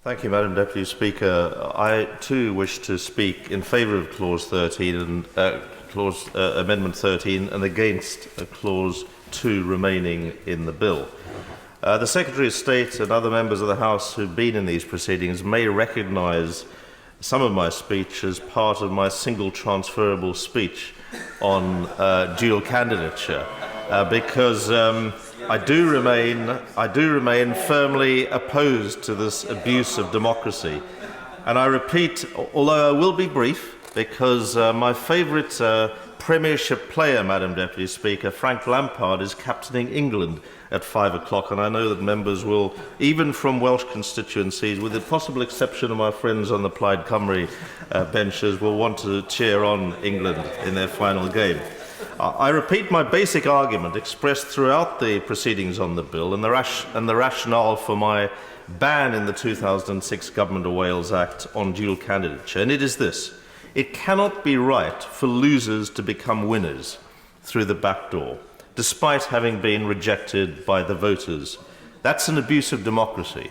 Thank you, Madam Deputy Speaker. I too wish to speak in favour of Clause 13 and Amendment 13 and against Clause 2 remaining in the bill. The Secretary of State and other members of the House who've been in these proceedings may recognise some of my speech as part of my single transferable speech on dual candidature, because I do remain firmly opposed to this abuse of democracy. And I repeat, although I will be brief, because my favourite Premiership player, Madam Deputy Speaker, Frank Lampard, is captaining England at 5 o'clock, and I know that members will, even from Welsh constituencies, with the possible exception of my friends on the Plaid Cymru benches, will want to cheer on England in their final game. I repeat my basic argument expressed throughout the proceedings on the bill and the rationale for my ban in the 2006 Government of Wales Act on dual candidature, and it is this: it cannot be right for losers to become winners through the back door, despite having been rejected by the voters. That's an abuse of democracy.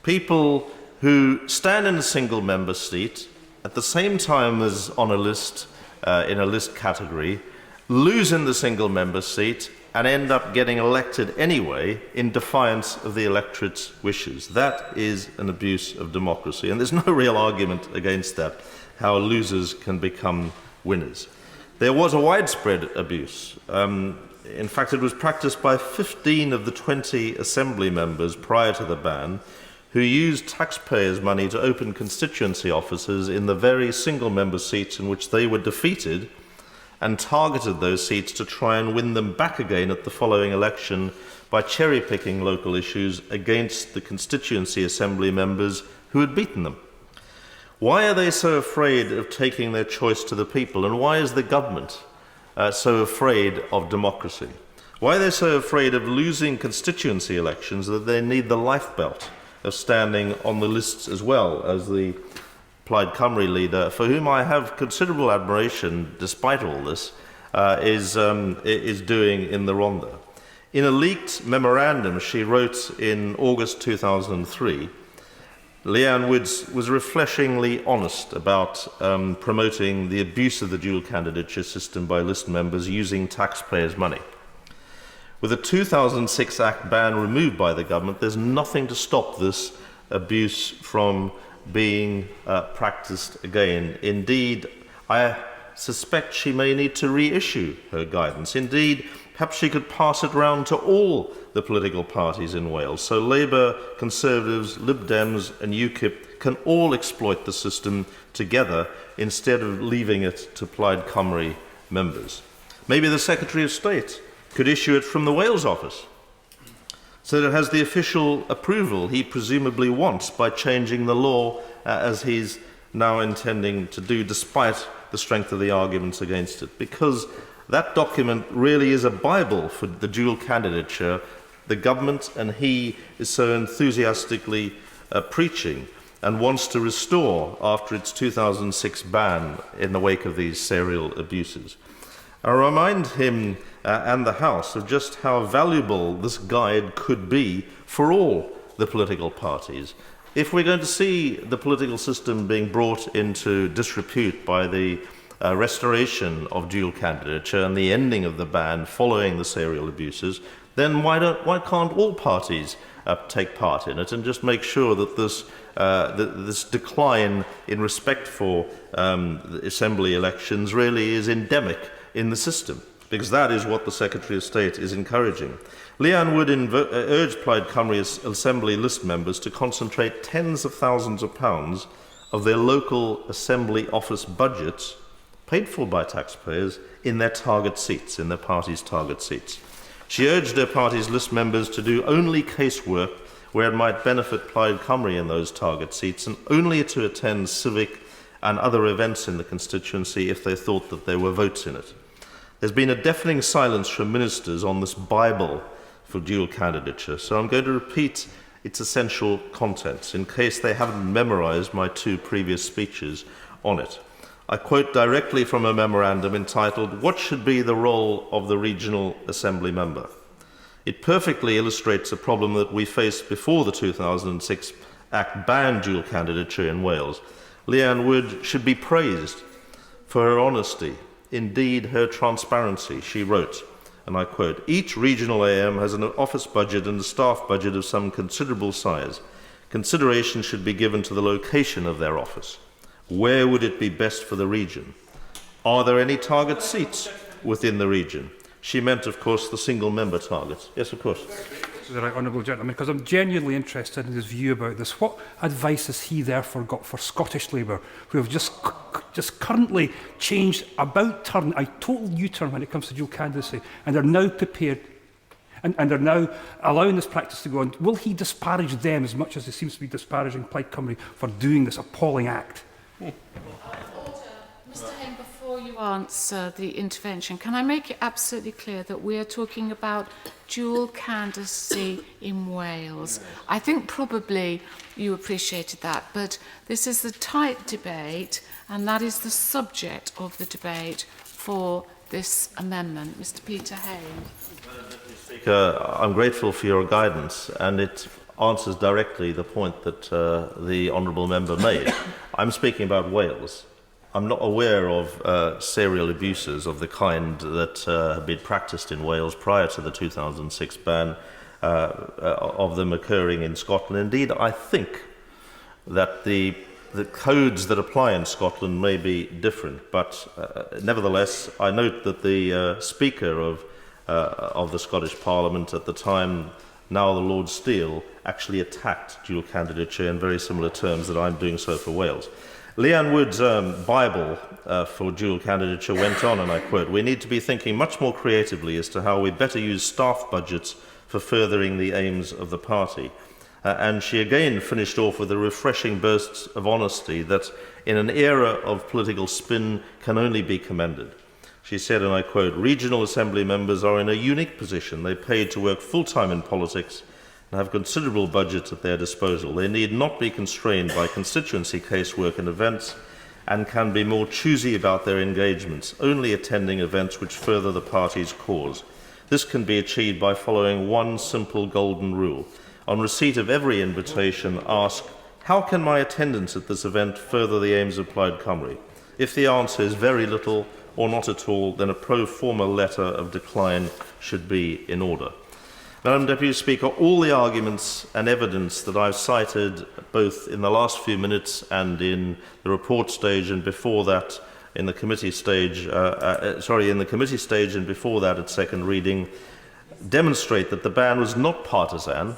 People who stand in a single member seat at the same time as on a list, in a list category, lose in the single member seat and end up getting elected anyway in defiance of the electorate's wishes. That is an abuse of democracy, and there's no real argument against that, how losers can become winners. There was a widespread abuse. In fact, it was practiced by 15 of the 20 Assembly members prior to the ban, who used taxpayers' money to open constituency offices in the very single-member seats in which they were defeated, and targeted those seats to try and win them back again at the following election by cherry-picking local issues against the constituency assembly members who had beaten them. Why are they so afraid of taking their choice to the people, and why is the government so afraid of democracy? Why are they so afraid of losing constituency elections that they need the lifebelt of standing on the lists as well as the Plaid Cymru leader, for whom I have considerable admiration despite all this, is doing in the Rhondda? In a leaked memorandum she wrote in August 2003, Leanne Woods was refreshingly honest about promoting the abuse of the dual candidature system by list members using taxpayers' money. With the 2006 Act ban removed by the government, there's nothing to stop this abuse from being practiced again. Indeed, I suspect she may need to reissue her guidance. Indeed, perhaps she could pass it round to all the political parties in Wales, so Labour, Conservatives, Lib Dems and UKIP can all exploit the system together instead of leaving it to Plaid Cymru members. Maybe the Secretary of State could issue it from the Wales office, so that it has the official approval he presumably wants by changing the law as he's now intending to do, despite the strength of the arguments against it. Because that document really is a Bible for the dual candidature the government and he is so enthusiastically preaching and wants to restore after its 2006 ban in the wake of these serial abuses. I remind him and the House of just how valuable this guide could be for all the political parties. If we're going to see the political system being brought into disrepute by the restoration of dual candidature and the ending of the ban following the serial abuses, then why can't all parties take part in it and just make sure that this decline in respect for the Assembly elections really is endemic in the system? Because that is what the Secretary of State is encouraging. Leanne Wood urged Plaid Cymru Assembly list members to concentrate tens of thousands of pounds of their local Assembly office budgets, paid for by taxpayers, in their target seats, in their party's target seats. She urged her party's list members to do only casework where it might benefit Plaid Cymru in those target seats, and only to attend civic and other events in the constituency if they thought that there were votes in it. There's been a deafening silence from ministers on this Bible for dual candidature, so I'm going to repeat its essential contents in case they haven't memorized my two previous speeches on it. I quote directly from a memorandum entitled, "What should be the role of the regional assembly member?" It perfectly illustrates a problem that we faced before the 2006 Act banned dual candidature in Wales. Leanne Wood should be praised for her honesty, indeed her transparency. She wrote, and I quote, "Each regional AM has an office budget and a staff budget of some considerable size. Consideration should be given to the location of their office. Where would it be best for the region? Are there any target seats within the region?" She meant, of course, the single-member target. Yes, of course. The right honourable gentleman, because I'm genuinely interested in his view about this. What advice has he therefore got for Scottish Labour, who have just currently changed about turn, a total U-turn when it comes to dual candidacy, and are now prepared and are now allowing this practice to go on? Will he disparage them as much as he seems to be disparaging Plaid Cymru for doing this appalling act? Mr. Hayne, before you answer the intervention, can I make it absolutely clear that we are talking about dual candidacy in Wales? I think probably you appreciated that, but this is the tight debate, and that is the subject of the debate for this amendment. Mr. Peter Hayne. Speaker, I'm grateful for your guidance, and it answers directly the point that the honourable member made. I'm speaking about Wales. I'm not aware of serial abuses of the kind that have been practiced in Wales prior to the 2006 ban, of them occurring in Scotland. Indeed, I think that the codes that apply in Scotland may be different, but nevertheless, I note that the Speaker of the Scottish Parliament at the time, now the Lord Steele, actually attacked dual candidature in very similar terms that I'm doing so for Wales. Leanne Wood's Bible for dual candidature went on, and I quote, "We need to be thinking much more creatively as to how we better use staff budgets for furthering the aims of the party." And she again finished off with a refreshing burst of honesty that in an era of political spin can only be commended. She said, and I quote, "Regional Assembly members are in a unique position. They paid to work full-time in politics and have considerable budgets at their disposal. They need not be constrained by constituency casework and events and can be more choosy about their engagements, only attending events which further the party's cause. This can be achieved by following one simple golden rule. On receipt of every invitation, ask, 'How can my attendance at this event further the aims of Plaid Cymru?' If the answer is very little or not at all, then a pro forma letter of decline should be in order." Madam Deputy Speaker, all the arguments and evidence that I've cited, both in the last few minutes and in the report stage and before that in the committee stage, and before that at second reading, demonstrate that the ban was not partisan.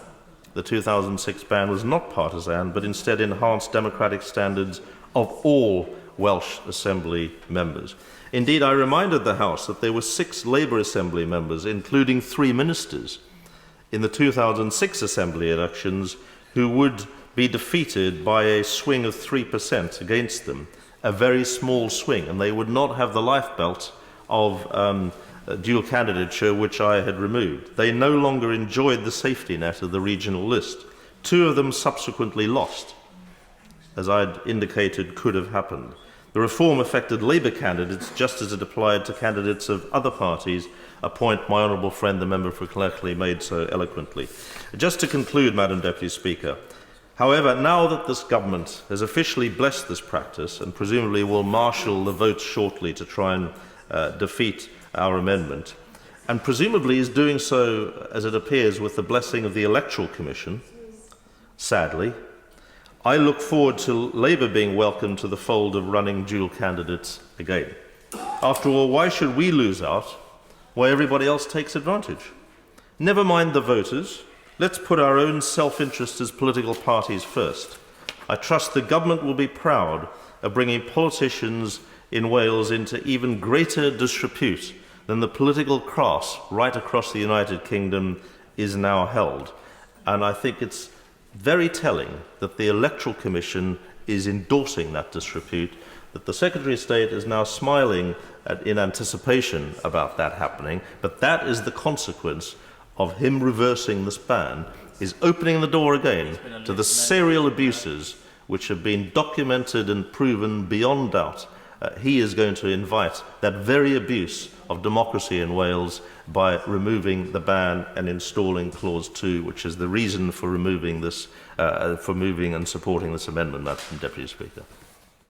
The 2006 ban was not partisan, but instead enhanced democratic standards of all Welsh Assembly members. Indeed, I reminded the House that there were 6 Labour Assembly members, including 3 ministers, in the 2006 Assembly elections who would be defeated by a swing of 3% against them, a very small swing, and they would not have the lifebelt of dual candidature which I had removed. They no longer enjoyed the safety net of the regional list. 2 of them subsequently lost, as I'd indicated could have happened. The reform affected Labour candidates just as it applied to candidates of other parties, a point my honourable friend, the member for Clerkenwell, made so eloquently. Just to conclude, Madam Deputy Speaker, however, now that this government has officially blessed this practice and presumably will marshal the votes shortly to try and defeat our amendment, and presumably is doing so, as it appears, with the blessing of the Electoral Commission, sadly, I look forward to Labour being welcomed to the fold of running dual candidates again. After all, why should we lose out while everybody else takes advantage? Never mind the voters. Let's put our own self-interest as political parties first. I trust the government will be proud of bringing politicians in Wales into even greater disrepute than the political class right across the United Kingdom is now held. And I think it's very telling that the Electoral Commission is endorsing that disrepute, that the Secretary of State is now smiling in anticipation about that happening, but that is the consequence of him reversing this ban, is opening the door again to the serial abuses which have been documented and proven beyond doubt. He is going to invite that very abuse of democracy in Wales by removing the ban and installing clause 2, which is the reason for removing this, for moving and supporting this amendment, Madam Deputy Speaker.